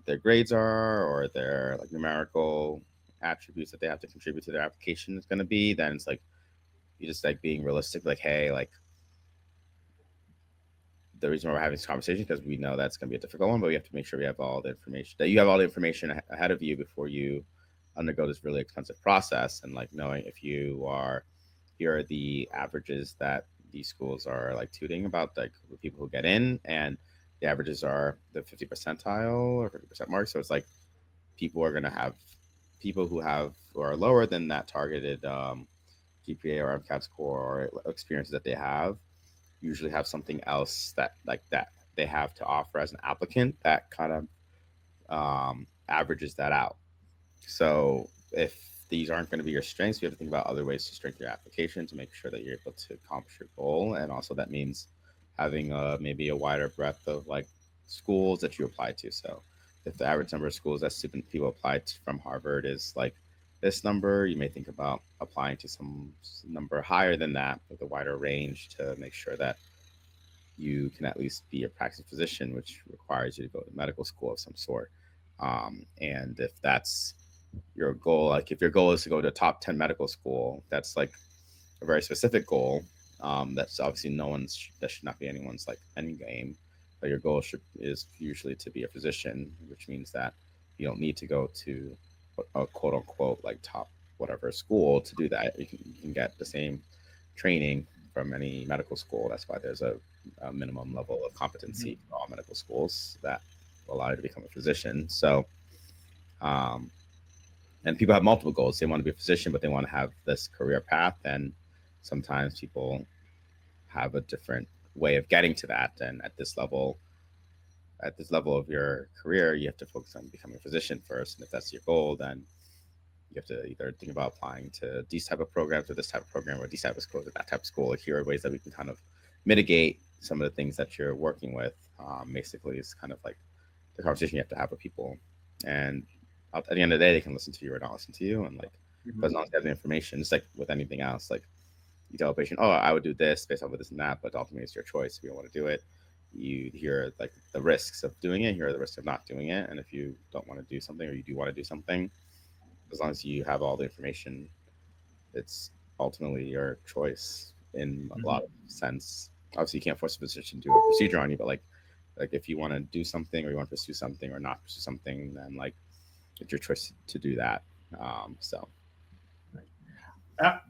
B: their grades are or their like numerical attributes that they have to contribute to their application is going to be, then it's like you just like being realistic, like hey, like the reason why we're having this conversation because we know that's going to be a difficult one, but we have to make sure we have all the information that you have all the information ahead of you before you undergo this really expensive process. And like knowing if you are here are the averages that these schools are like tooting about, like the people who get in, and the averages are the 50 percentile or 50% mark. So it's like people are going to have people who are lower than that targeted GPA or MCAT score or experiences that they have usually have something else that like that they have to offer as an applicant that kind of averages that out. So if these aren't going to be your strengths, you have to think about other ways to strengthen your application to make sure that you're able to accomplish your goal. And also that means having maybe a wider breadth of like schools that you apply to. So if the average number of schools that student people apply to from Harvard is like this number, you may think about applying to some number higher than that with a wider range to make sure that you can at least be a practicing physician, which requires you to go to medical school of some sort. And if that's your goal, like if your goal is to go to a top 10 medical school, that's like a very specific goal. That's obviously no one's, that should not be anyone's like end game, but your goal is usually to be a physician, which means that you don't need to go to a quote unquote like top whatever school to do that. You can get the same training from any medical school. That's why there's a minimum level of
A: Mhm.
B: competency for all medical schools that will allow you to become a physician. So, um, and people have multiple goals. They want to be a physician, but they want to have this career path. And sometimes people have a different way of getting to that. And at this level of your career, you have to focus on becoming a physician first. And if that's your goal, then you have to either think about applying to these type of programs or this type of program or these type of schools or that type of school. Like here are ways that we can kind of mitigate some of the things that you're working with. Basically, it's kind of like the conversation you have to have with people. And at the end of the day, they can listen to you or not listen to you. And like, but
A: Mhm.
B: as long as they have the information, it's like with anything else, like you tell a patient, oh, I would do this based off of this and that, but ultimately it's your choice if you don't want to do it. You hear like the risks of doing it, here are the risks of not doing it. And if you don't want to do something or you do want to do something, as long as you have all the information, it's ultimately your choice in a
A: Mhm.
B: lot of sense. Obviously, you can't force a physician to do a procedure on you, but like if you want to do something or you want to pursue something or not pursue something, then like it's your choice to do that. So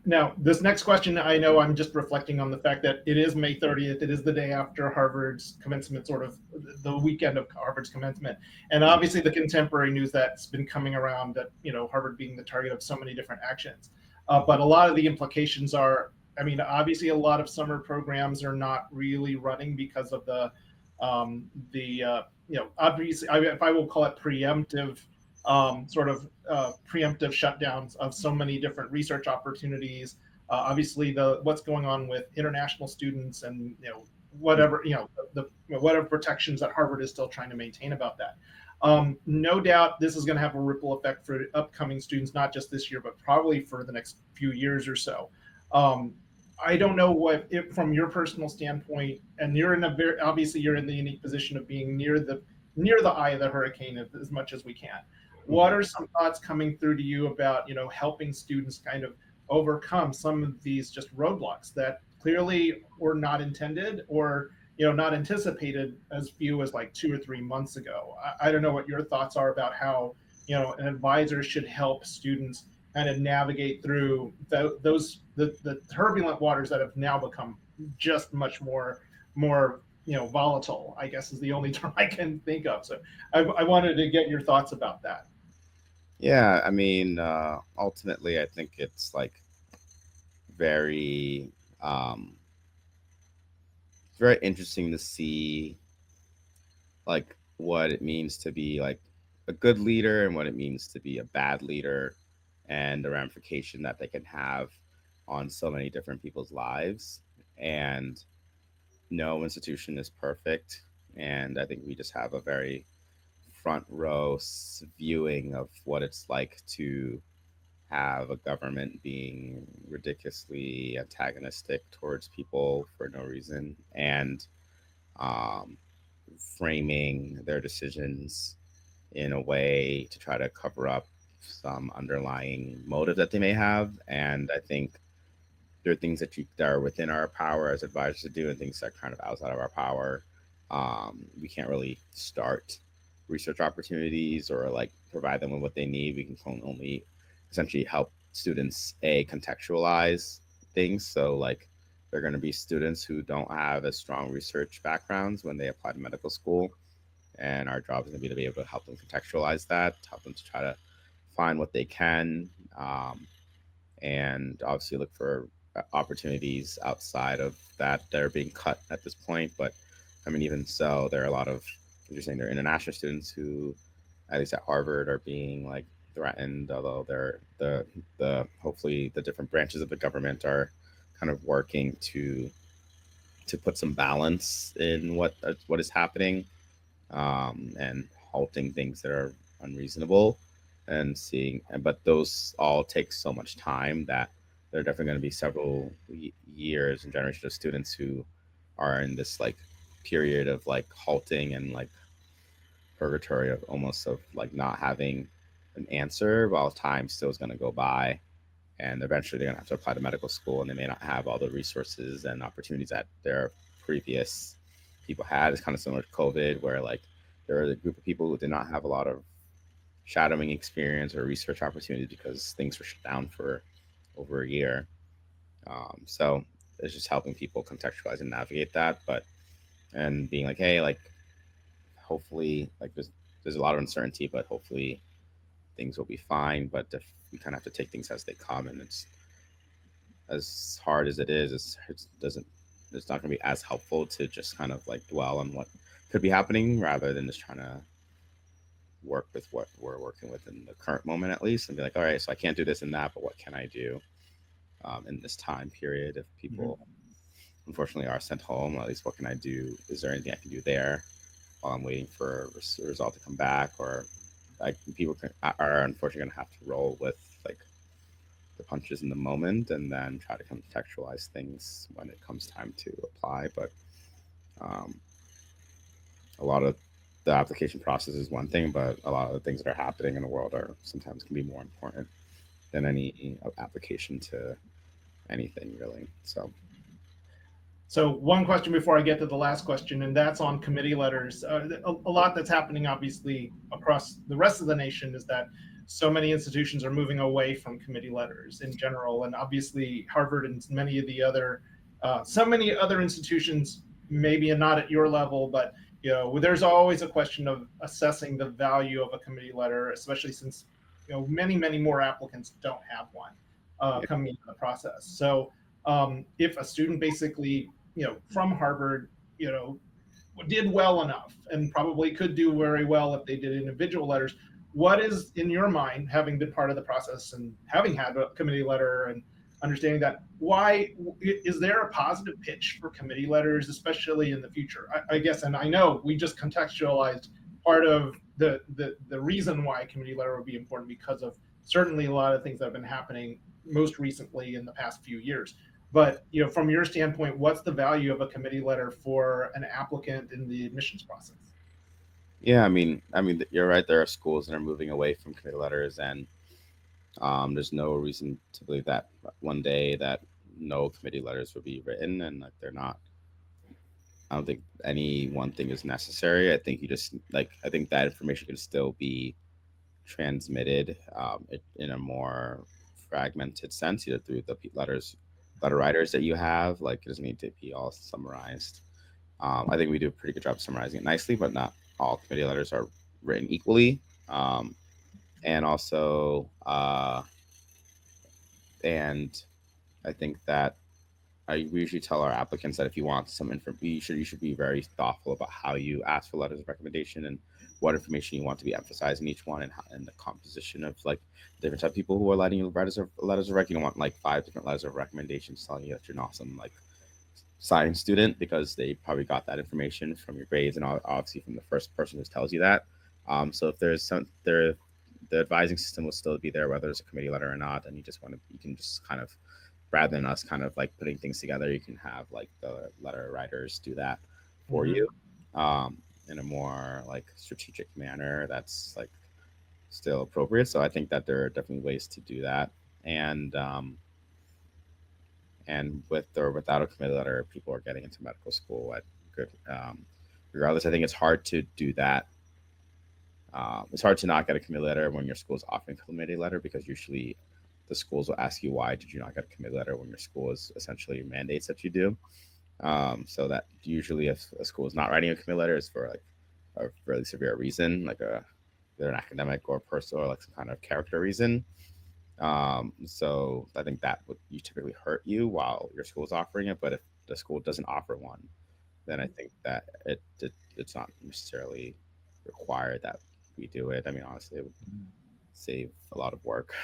A: Now, this next question, I know I'm just reflecting on the fact that it is May 30th. It is the day after Harvard's commencement, sort of the weekend of Harvard's commencement. And obviously, the contemporary news that's been coming around that, Harvard being the target of so many different actions. But a lot of the implications are, I mean, obviously, a lot of summer programs are not really running because of obviously, if I will call it preemptive sort of preemptive shutdowns of so many different research opportunities. Obviously, the what's going on with international students and whatever whatever protections that Harvard is still trying to maintain about that. No doubt, this is going to have a ripple effect for upcoming students, not just this year, but probably for the next few years or so. Um, I don't know what, if, from your personal standpoint, and you're in a very obviously you're in the unique position of being near the eye of the hurricane as much as we can. What
B: mhm.
A: are some thoughts coming through to you about helping students kind of overcome some of these just roadblocks that clearly were not intended or not anticipated as few as like 2 or 3 months ago? I don't know what your thoughts are about how an advisor should help students kind of navigate through the turbulent waters that have now become just much more volatile, I guess is the only term I can think of. So I wanted to get your thoughts about that.
B: Yeah, I mean, ultimately, I think it's like very, um, very interesting to see like what it means to be like a good leader and what it means to be a bad leader and the ramification that they can have on so many different people's lives. And no institution is perfect. And I think we just have a very front row viewing of what it's like to have a government being ridiculously antagonistic towards people for no reason and um, framing their decisions in a way to try to cover up some underlying motive that they may have. And I think there are things that are within our power as advisors to do, and things that are kind of outside of our power. We can't really start research opportunities or like provide them with what they need. We can only essentially help students contextualize things. So like they're going to be students who don't have as strong research backgrounds when they apply to medical school, and our job is going to be able to help them contextualize that, help them to try to find what they can, and obviously look for opportunities outside of that are being cut at this point. But I mean, even so, there are a lot of, as you're saying, there are international students who, at least at Harvard, are being like threatened. Although they're the hopefully the different branches of the government are kind of working to put some balance in what is happening, and halting things that are unreasonable and seeing. But those all take so much time that there are definitely going to be several years and generations of students who are in this like period of like halting and like purgatory of almost of like not having an answer while time still is going to go by, and eventually they're going to have to apply to medical school and they may not have all the resources and opportunities that their previous people had. It's kind of similar to COVID, where like there are a group of people who did not have a lot of shadowing experience or research opportunities because things were shut down for over a year. So it's just helping people contextualize and navigate that, but and being like, hey, like hopefully, like there's a lot of uncertainty, but hopefully things will be fine. But if we kind of have to take things as they come, and it's as hard as it is, it doesn't. It's not going to be as helpful to just kind of like dwell on what could be happening rather than just trying to work with what we're working with in the current moment at least, and be like, all right, so I can't do this and that, but what can I do in this time period if
A: Mhm.
B: people unfortunately are sent home? At least what can I do? Is there anything I can do there while I'm waiting for a result to come back? Or like people are unfortunately going to have to roll with like the punches in the moment and then try to contextualize things when it comes time to apply. But um, a lot of the application process is one thing, but a lot of the things that are happening in the world are sometimes can be more important than any application to anything really. So
A: So one question before I get to the last question, and that's on committee letters. A lot that's happening, obviously, across the rest of the nation is that so many institutions are moving away from committee letters in general, and obviously Harvard and many of the other, so many other institutions, maybe not at your level, but there's always a question of assessing the value of a committee letter, especially since many more applicants don't have one
B: yeah,
A: coming into the process. So if a student basically from Harvard, did well enough and probably could do very well if they did individual letters. What is in your mind, having been part of the process and having had a committee letter and understanding that, why is there a positive pitch for committee letters, especially in the future? I guess, and I know we just contextualized part of the reason why a committee letter would be important because of certainly a lot of things that have been happening most recently in the past few years. But from your standpoint, what's the value of a committee letter for an applicant in the admissions process?
B: yeah. I mean, you're right. There are schools that are moving away from committee letters, and there's no reason to believe that one day that no committee letters will be written, and like they're not. I don't think any one thing is necessary. I think you just like I think that information can still be transmitted in a more fragmented sense, either through the letter writers that you have. Like it doesn't need to be all summarized I think we do a pretty good job summarizing it nicely, but not all committee letters are written equally. Um, and also, and I think that we usually tell our applicants that if you want some info, you should be very thoughtful about how you ask for letters of recommendation and what information you want to be emphasized in each one, and the composition of like different type of people who are letting you letters of rec. You don't want like five different letters of recommendations telling you that you're an awesome like science student because they probably got that information from your grades and obviously from the first person who tells you that. So if there's some there, the advising system will still be there whether it's a committee letter or not, and you can just kind of, rather than us kind of like putting things together, you can have like the letter writers do that for
A: Hmm.
B: you, in a more like strategic manner that's like still appropriate. So I think that there are definitely ways to do that. And with or without a committee letter, people are getting into medical school at good. Regardless, I think it's hard to do that. It's hard to not get a committee letter when your school is offering a committee letter, because usually the schools will ask you why did you not get a committee letter when your school is essentially mandates that you do. So that usually if a school is not writing a committee letter, it's for like a really severe reason, like either an academic or personal or like some kind of character reason. So I think that would you typically hurt you while your school is offering it. But if the school doesn't offer one, then I think that it's not necessarily required that we do it. I mean, honestly, it would save a lot of work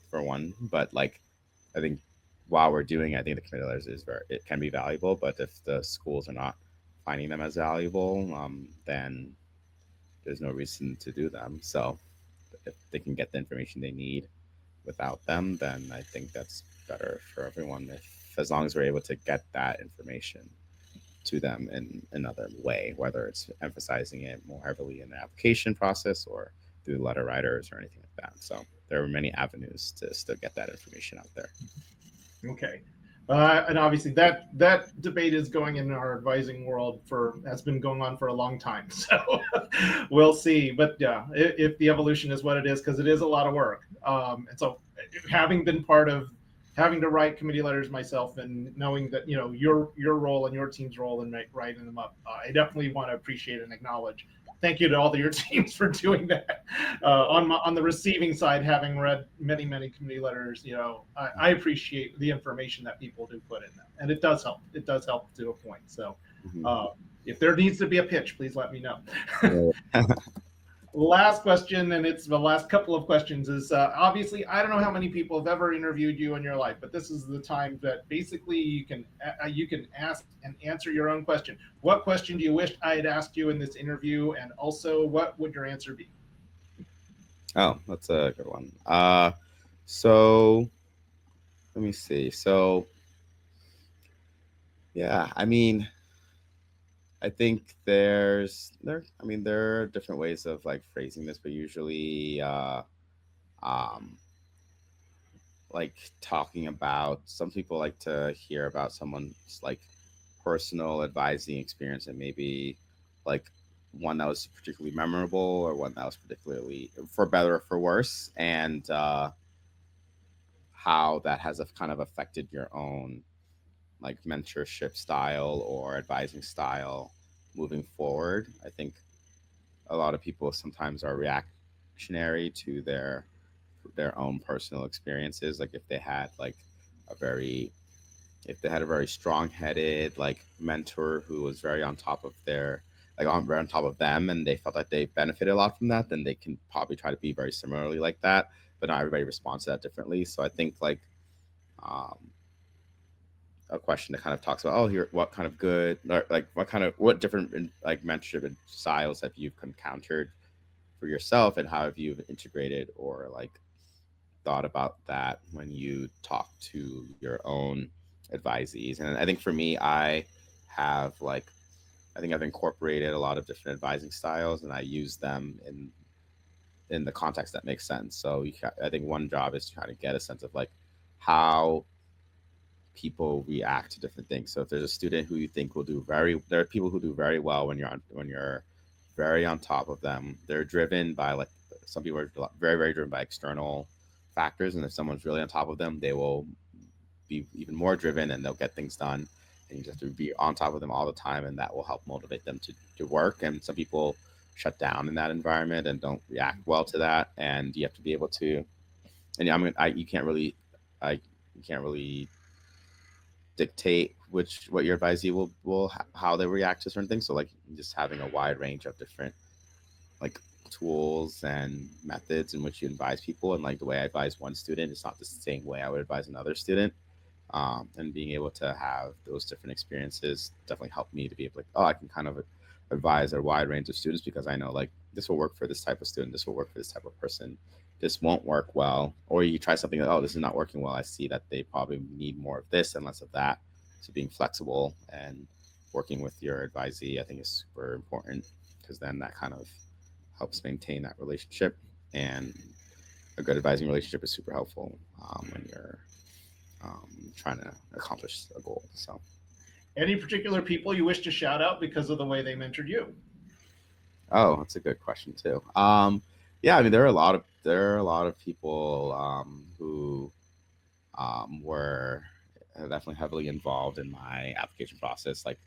B: for one. But like, I think while we're doing it, I think the committee letters it can be valuable. But if the schools are not finding them as valuable, then there's no reason to do them. So if they can get the information they need without them, then I think that's better for everyone. If as long as we're able to get that information to them in another way, whether it's emphasizing it more heavily in the application process or through letter writers or anything like that. So there are many avenues to still get that information out there.
A: Okay. And obviously that debate is going in our advising world for has been going on for a long time. So we'll see. But yeah, if the evolution is what it is, because it is a lot of work. And so having been part of having to write committee letters myself and knowing that your role and your team's role in writing them up, I definitely want to appreciate and acknowledge. Thank you to all of your teams for doing that. On the receiving side, having read many committee letters, I appreciate the information that people do put in them, and it does help. It does help to a point. So,
B: Mhm.
A: uh, if there needs to be a pitch, please let me know.
B: Yeah.
A: Last question, and it's the last couple of questions, is obviously I don't know how many people have ever interviewed you in your life, but this is the time that basically you can ask and answer your own question. What question do you wish I had asked you in this interview, and also what would your answer be?
B: Oh, that's a good one. So let me see. So yeah, I mean, I think there are different ways of like phrasing this, but usually um like talking about, some people like to hear about someone's like personal advising experience, and maybe like one that was particularly memorable or one that was particularly for better or for worse, and how that has kind of affected your own like mentorship style or advising style moving forward. I think a lot of people sometimes are reactionary to their own personal experiences. Like a very if they had a very strong-headed like mentor who was very on top of their very on top of them, and they felt like they benefited a lot from that, then they can probably try to be very similarly like that. But not everybody responds to that differently. So I think like um, a question that kind of talks about, oh, here, what kind of good, or like what different like mentorship styles have you encountered for yourself, and how have you integrated or like thought about that when you talk to your own advisees. And I think for me, have like I think I've incorporated a lot of different advising styles, and I use them in the context that makes sense. So I think one job is to try to get a sense of like how people react to different things. So if there's a student who you think will do there are people who do very well when you're very on top of them. They're driven by like some people are very driven by external factors, and if someone's really on top of them, they will be even more driven and they'll get things done. and you just have to be on top of them all the time, and that will help motivate them to work. And some people shut down in that environment and don't react well to that, and you have to be able to. And you can't really, you can't really dictate which what your advisee will how they react to certain things. So like just having a wide range of different like tools and methods in which you advise people, and like the way I advise one student is not the same way I would advise another student. And being able to have those different experiences definitely helped me to be able, like, oh, I can kind of advise a wide range of students because I know like this will work for this type of student, this will work for this type of person, this won't work well. Or you try something like, oh, this is not working well, I see that they probably need more of this and less of that. So being flexible and working with your advisee, I think, is super important, because then that kind of helps maintain that relationship. And a good advising relationship is super helpful when you're trying to accomplish a goal. So,
A: Any particular people you wish to shout out because of the way they mentored you?
B: oh, that's a good question too. Yeah, I mean, there are a lot of people who were definitely heavily involved in my application process. Like,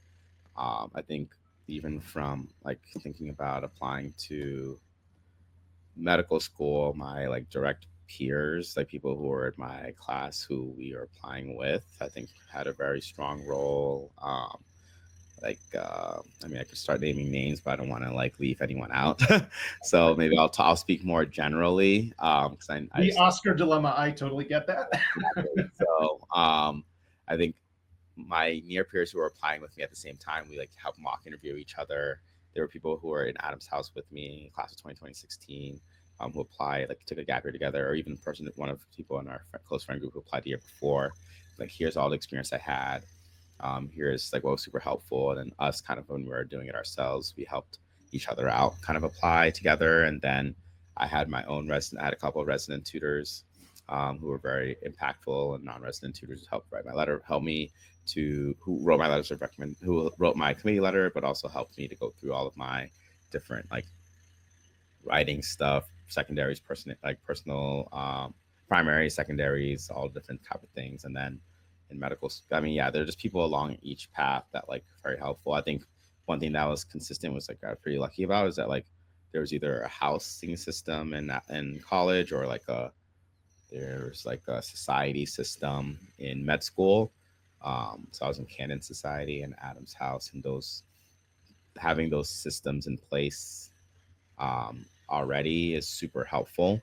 B: I think even from like thinking about applying to medical school, my like direct peers, like people who were in my class who we are applying with, I think had a very strong role. I mean, I could start naming names, but I don't want to like leave anyone out. So maybe I'll speak more generally, because I
A: The Oscar dilemma. I totally get that.
B: exactly. So I think my near peers who were applying with me at the same time, we like helped mock interview each other. There were people who were in Adam's house with me, class of 2016, who applied, like took a gap year together, or even one of the people in our close friend group who applied the year before. Like, here's all the experience I had. Here's like what was super helpful. And then us, kind of when we were doing it ourselves, we helped each other out, kind of apply together. And then I had my own resident, I had a couple of resident tutors who were very impactful, and non-resident tutors who helped write my letter, helped me to, who wrote my letters of recommend, who wrote my committee letter, but also helped me to go through all of my different like writing stuff, secondaries, personal, primaries, secondaries, all different type of things. And then in medical, I mean, yeah, there are just people along each path that like very helpful. I think one thing that was consistent was like I was pretty lucky about is that like there was either a housing system in college, or like there's like a society system in med school. So I was in Canon Society and Adams House, and those, having those systems in place already is super helpful,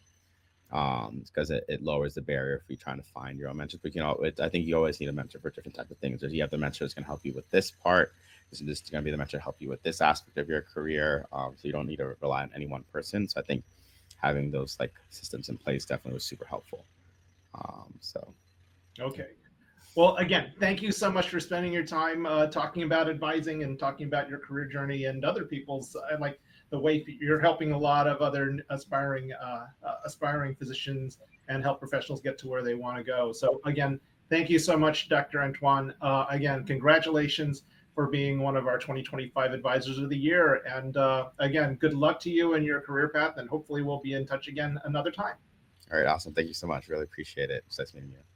B: because it lowers the barrier if you're trying to find your own mentor. But I think you always need a mentor for different types of things. You have the mentor that's going to help you with this part. This is going to be the mentor to help you with this aspect of your career. So you don't need to rely on any one person. So I think having those like systems in place definitely was super helpful. So
A: Okay. Well, again, thank you so much for spending your time talking about advising and talking about your career journey and other people's. I like the way you're helping a lot of other aspiring physicians and health professionals get to where they want to go. So again, thank you so much, Dr. Antoine. Again, congratulations for being one of our 2025 Advisors of the Year. And again, good luck to you in your career path, and hopefully we'll be in touch again another time.
B: all right, awesome. Thank you so much. Really appreciate it. It's nice meeting you.